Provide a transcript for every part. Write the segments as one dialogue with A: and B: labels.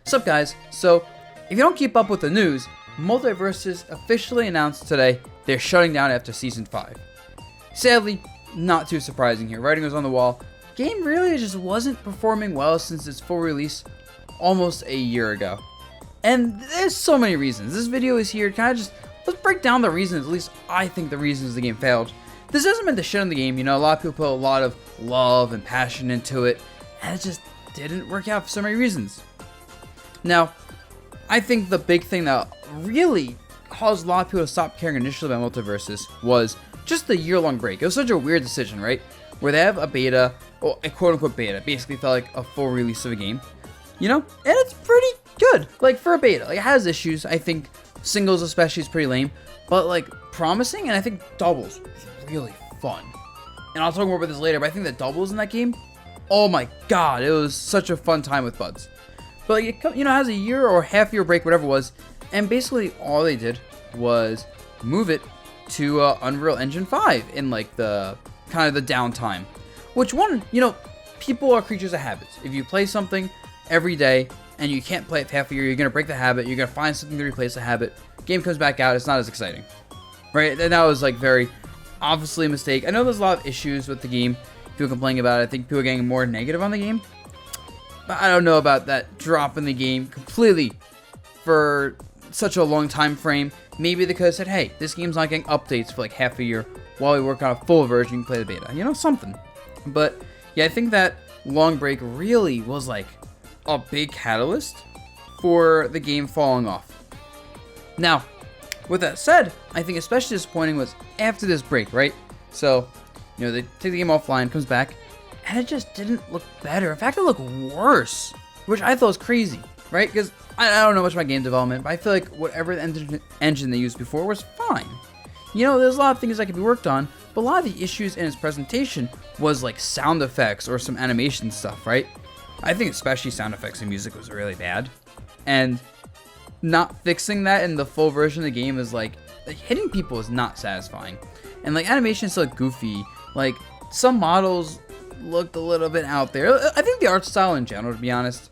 A: What's up, guys? So, if you don't keep up with the news, Multiversus officially announced today they're shutting down after Season 5. Sadly, not too surprising here. Writing was on the wall. Game really just wasn't performing well since its full release almost a year ago. And there's so many reasons. This video is here to kind of just, let's break down the reasons, at least I think the reasons the game failed. This doesn't mean to shit on the game, you know, a lot of people put a lot of love and passion into it, and it just didn't work out for so many reasons. Now, I think the big thing that really caused a lot of people to stop caring initially about Multiversus was just the year-long break. It was such a weird decision, right? Where they have a beta, or a quote-unquote beta, basically felt like a full release of a game, you know? And it's pretty good, like, for a beta. Like, it has issues. I think singles especially is pretty lame, but, like, promising, and I think doubles is really fun. And I'll talk more about this later, but I think the doubles in that game, oh my god, it was such a fun time with buds. But, like, it, you know, it has a year or half-year break, whatever it was, and basically all they did was move it to Unreal Engine 5 in, like, the kind of the downtime. Which one, you know, people are creatures of habits. If you play something every day and you can't play it for half a year, you're going to break the habit, you're going to find something to replace the habit, game comes back out, it's not as exciting. Right? And that was, like, very obviously a mistake. I know there's a lot of issues with the game, people complaining about it. I think people are getting more negative on the game. But I don't know about that drop in the game completely for such a long time frame. Maybe because said, hey, this game's not getting updates for like half a year while we work on a full version, you can play the beta. You know, something. But yeah, I think that long break really was like a big catalyst for the game falling off. Now, with that said, I think especially disappointing was after this break, right? So, you know, they take the game offline, comes back, and it just didn't look better. In fact, it looked worse, which I thought was crazy, right? Because I don't know much about game development, but I feel like whatever engine they used before was fine. You know, there's a lot of things that could be worked on, but a lot of the issues in its presentation was like sound effects or some animation stuff, right? I think especially sound effects and music was really bad. And not fixing that in the full version of the game is like hitting people is not satisfying. And like animation is so goofy. Like some models looked a little bit out there. I think the art style in general, to be honest,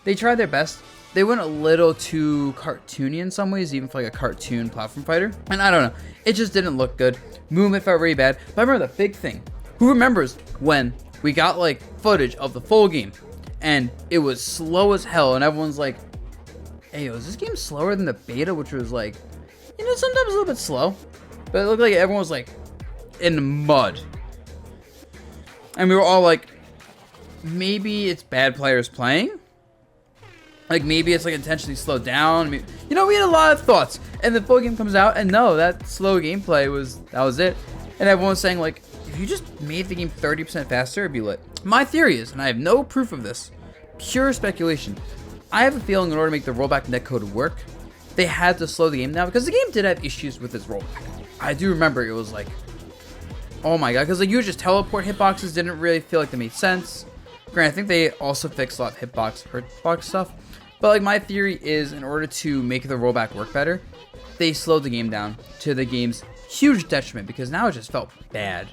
A: they tried their best. They went a little too cartoony in some ways, even for like a cartoon platform fighter. And I don't know, it just didn't look good. Movement felt really bad. But I remember the big thing. Who remembers when we got like footage of the full game and it was slow as hell and everyone's like, hey, was this game slower than the beta, which was like, you know, sometimes a little bit slow. But it looked like everyone was like in mud. And we were all like, maybe it's bad players playing? Like, maybe it's like intentionally slowed down. Maybe, you know, we had a lot of thoughts. And the full game comes out, and no, that slow gameplay that was it. And everyone was saying, like, if you just made the game 30% faster, it'd be lit. My theory is, and I have no proof of this, pure speculation. I have a feeling in order to make the rollback netcode work, they had to slow the game down because the game did have issues with its rollback. I do remember it was like, oh my god, because like you just teleport hitboxes didn't really feel like they made sense. Granted, I think they also fixed a lot of hitbox stuff. But like my theory is, in order to make the rollback work better, they slowed the game down to the game's huge detriment because now it just felt bad.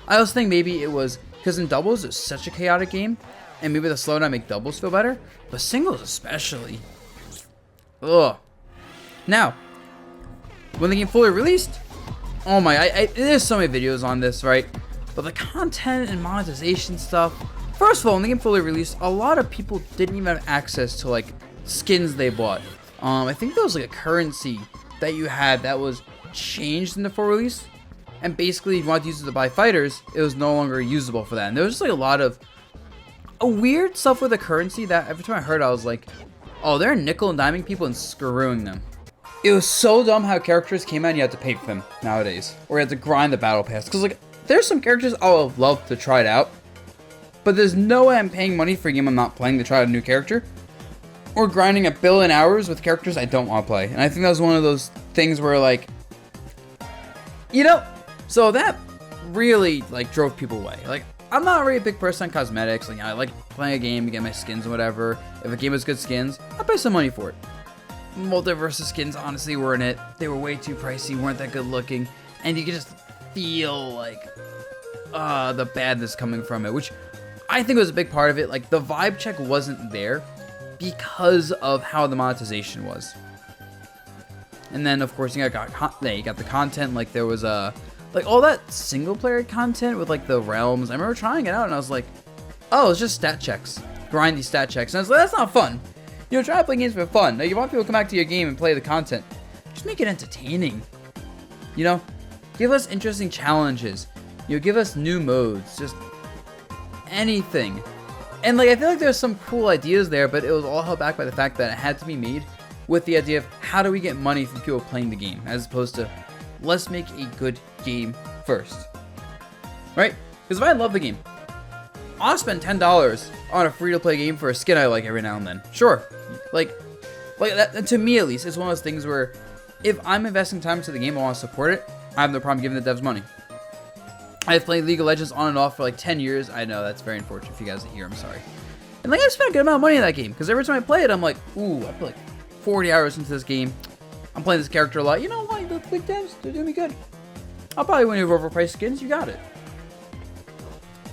A: I also think maybe it was because in doubles it's such a chaotic game, and maybe the slowdown make doubles feel better, but singles especially. Ugh. Now, when the game fully released, oh my, there's so many videos on this, right? But the content and monetization stuff. First of all, when the game fully released, a lot of people didn't even have access to like skins they bought. I think there was like a currency that you had that was changed in the full release, and basically, if you wanted to use it to buy fighters, it was no longer usable for that. And there was just like a lot of weird stuff with the currency that every time I heard, I was like, oh, they're nickel and diming people and screwing them. It was so dumb how characters came out and you had to pay for them nowadays, or you had to grind the battle pass. Because like, there's some characters I would love to try it out, but there's no way I'm paying money for a game I'm not playing to try out a new character, or grinding 1 billion hours with characters I don't want to play. And I think that was one of those things where like, you know, so that really like drove people away. Like, I'm not really a big person on cosmetics. Like, I like playing a game to get my skins and whatever. If a game has good skins, I'll pay some money for it. Multiversus skins honestly weren't it. They were way too pricey, weren't that good looking, and you could just feel like the badness coming from it, which I think was a big part of it. Like, the vibe check wasn't there because of how the monetization was. And then, of course, you got the content. Like, there was like all that single player content with like the realms. I remember trying it out, and I was like, oh, it's just stat checks, grind these stat checks. And I was like, that's not fun. You know, try to play games for fun. Now, you want people to come back to your game and play the content. Just make it entertaining. You know, give us interesting challenges. You know, give us new modes. Just anything. And like, I feel like there's some cool ideas there, but it was all held back by the fact that it had to be made with the idea of how do we get money from people playing the game, as opposed to let's make a good game first, right? Because if I love the game, I'll spend $10 on a free-to-play game for a skin I like every now and then. Sure, like that, to me at least, it's one of those things where if I'm investing time into the game, I want to support it. I have no problem giving the devs money. I've played League of Legends on and off for like 10 years. I know that's very unfortunate if you guys didn't hear. I'm sorry. And like, I spent a good amount of money in that game because every time I play it, I'm like, ooh, I put like 40 hours into this game. I'm playing this character a lot. You know what? The big devs, they're doing me good. I'll probably win you overpriced skins. You got it.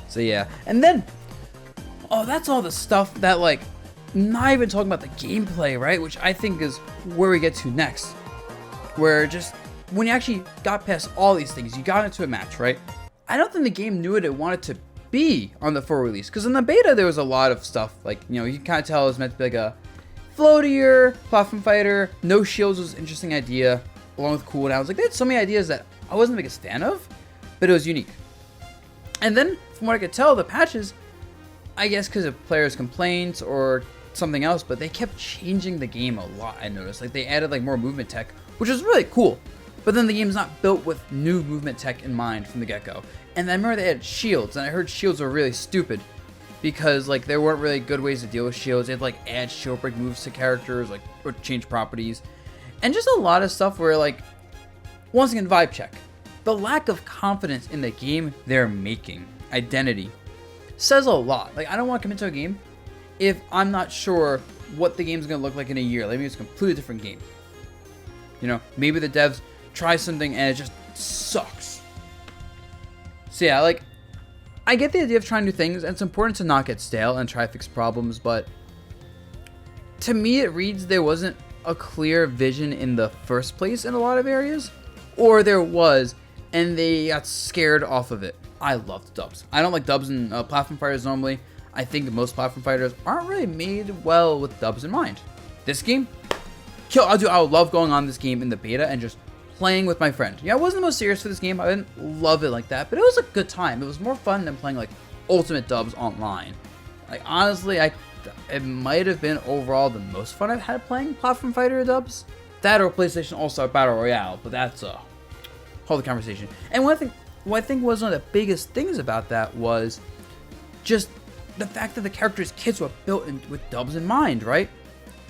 A: So yeah, and then, oh, that's all the stuff that, like, not even talking about the gameplay, right? Which I think is where we get to next. Where just, when you actually got past all these things, you got into a match, right? I don't think the game knew what it wanted to be on the full release. Because in the beta, there was a lot of stuff. Like, you know, you can kind of tell it was meant to be like a floatier platform fighter. No shields was an interesting idea, along with cooldowns. Like, they had so many ideas that I wasn't the biggest fan of, but it was unique. And then, from what I could tell, the patches, I guess because of players' complaints or something else, but they kept changing the game a lot, I noticed. Like, they added, like, more movement tech, which was really cool. But then the game's not built with new movement tech in mind from the get-go. And I remember they had shields, and I heard shields were really stupid. Because, like, there weren't really good ways to deal with shields. They had, like, add shield break moves to characters, like, or change properties. And just a lot of stuff where, like, once again, vibe check. The lack of confidence in the game they're making, identity, says a lot. Like, I don't want to commit to a game if I'm not sure what the game's going to look like in a year. Like, maybe it's a completely different game. You know, maybe the devs try something and it just sucks. So yeah, like, I get the idea of trying new things, and it's important to not get stale and try to fix problems, but to me it reads there wasn't a clear vision in the first place in a lot of areas, or there was, and they got scared off of it. I loved dubs. I don't like dubs in platform fighters normally. I think most platform fighters aren't really made well with dubs in mind. This game, I would love going on this game in the beta and just playing with my friend. Yeah, I wasn't the most serious for this game. I didn't love it like that, but it was a good time. It was more fun than playing like ultimate dubs online. Like, honestly, it might have been overall the most fun I've had playing platform fighter dubs. That or PlayStation All-Star Battle Royale, but that's a whole other conversation. And what I think was one of the biggest things about that was just the fact that the characters' kits were built with dubs in mind, right?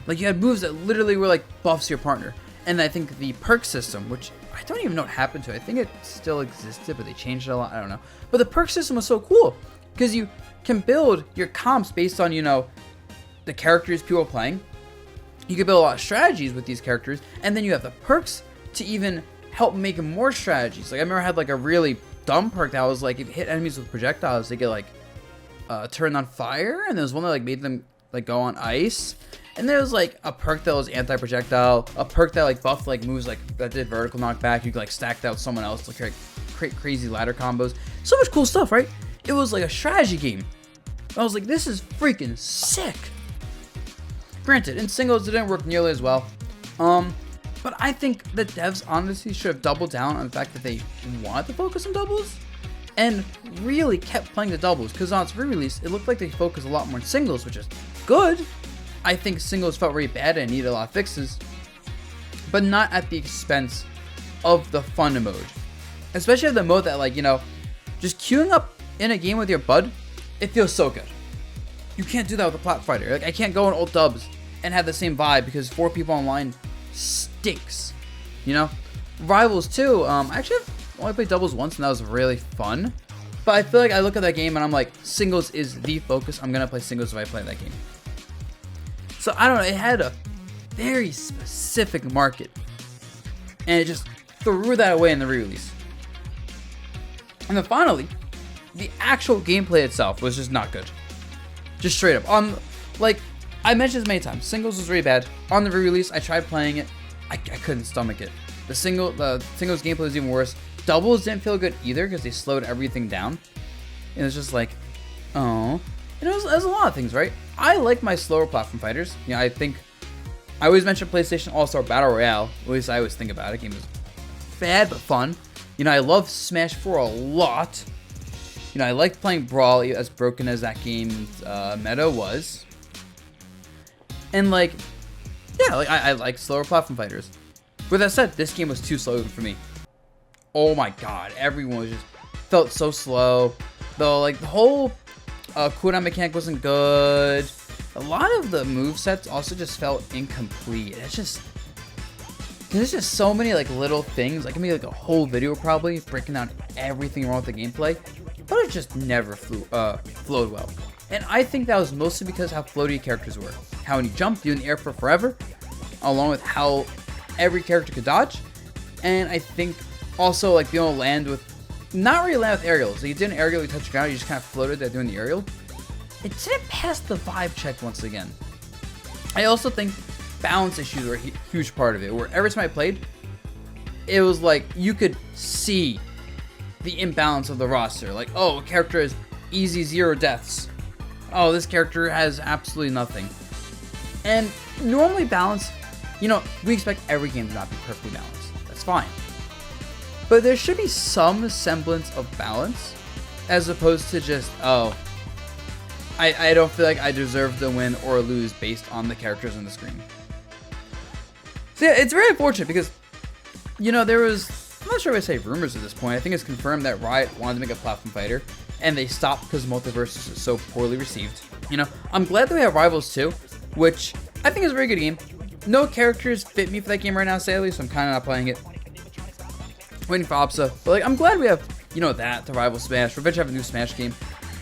A: Like, you had moves that literally were like buffs your partner. And I think the perk system, which I don't even know what happened to it. I think it still existed, but they changed it a lot. I don't know. But the perk system was so cool because you can build your comps based on, you know, the characters people are playing. You can build a lot of strategies with these characters, and then you have the perks to even help make more strategies. Like, I remember I had like a really dumb perk that was like, if you hit enemies with projectiles, they get like turned on fire, and there was one that like made them like go on ice. And there was like a perk that was anti-projectile, a perk that like buffed like moves like that did vertical knockback. You could like stack that with someone else to create crazy ladder combos. So much cool stuff, right? It was like a strategy game. I was like, this is freaking sick. Granted, in singles it didn't work nearly as well. But I think the devs honestly should have doubled down on the fact that they wanted to focus on doubles and really kept playing the doubles, because on its re-release it looked like they focused a lot more on singles, which is good. I think singles felt really bad and needed a lot of fixes, but not at the expense of the fun mode. Especially the mode that, like, you know, just queuing up in a game with your bud, it feels so good. You can't do that with a plat fighter. Like, I can't go in old dubs and have the same vibe because 4 people online stinks. You know? Rivals too, I actually only played doubles once and that was really fun. But I feel like I look at that game and I'm like, singles is the focus. I'm gonna play singles if I play that game. So I don't know, it had a very specific market, and it just threw that away in the re-release. And then finally, the actual gameplay itself was just not good. Just straight up. Like, I mentioned this many times. Singles was really bad. On the re-release, I tried playing it. I couldn't stomach it. The singles gameplay was even worse. Doubles didn't feel good either because they slowed everything down. It was just like, oh. And it was a lot of things, right? I like my slower platform fighters. You know, I always mention PlayStation All-Star Battle Royale. At least I always think about it. The game was bad but fun. You know, I love Smash 4 a lot. You know, I liked playing Brawl, as broken as that game's meta was. And like, yeah, like I like slower platform fighters. With that said, this game was too slow even for me. Oh my god, everyone was just felt so slow. Though, like, the whole cooldown mechanic wasn't good. A lot of the movesets also just felt incomplete. There's just so many like little things. I can make like a whole video probably breaking down everything wrong with the gameplay, but it just never flowed well. And I think that was mostly because how floaty characters were. How when you jump, you're in the air for forever, along with how every character could dodge. And I think also like being able to land with, not really land with aerials. So you did an aerial, you touched the ground, you just kind of floated there doing the aerial. It didn't pass the vibe check once again. I also think balance issues were a huge part of it, where every time I played, it was like you could see the imbalance of the roster. Like, oh, a character has easy 0 deaths. Oh, this character has absolutely nothing. And normally balance, you know, we expect every game to not be perfectly balanced. That's fine. But there should be some semblance of balance, as opposed to just, oh, I don't feel like I deserve to win or lose based on the characters on the screen. So yeah, it's very unfortunate because, you know, there was, I'm not sure if I say rumors at this point. I think it's confirmed that Riot wanted to make a platform fighter, and they stopped because Multiversus is so poorly received. You know, I'm glad that we have Rivals 2, which I think is a very good game. No characters fit me for that game right now, sadly, so I'm kind of not playing it. Waiting for Opsa. But like, I'm glad we have, you know, that to rival Smash. We're eventually have a new Smash game.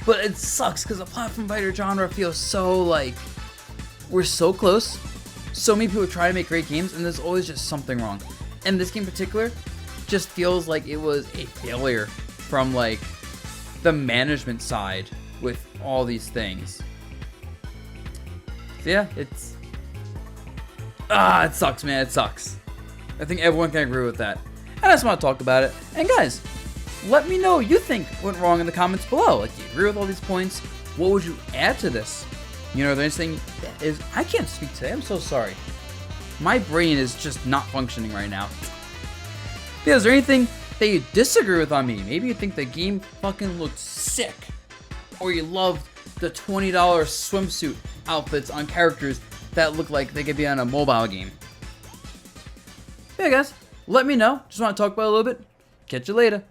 A: But it sucks because the platform fighter genre feels so like, we're so close. So many people try to make great games, and there's always just something wrong. And this game in particular just feels like it was a failure from like the management side with all these things. So yeah, it sucks, man. It sucks. I think everyone can agree with that. And I just want to talk about it. And guys, let me know what you think went wrong in the comments below. Like, do you agree with all these points? What would you add to this? You know, there's anything that is, I can't speak today. I'm so sorry. My brain is just not functioning right now. Yeah, is there anything that you disagree with on me? Maybe you think the game fucking looked sick, or you loved the $20 swimsuit outfits on characters that look like they could be on a mobile game. Yeah, guys, let me know. Just want to talk about it a little bit. Catch you later.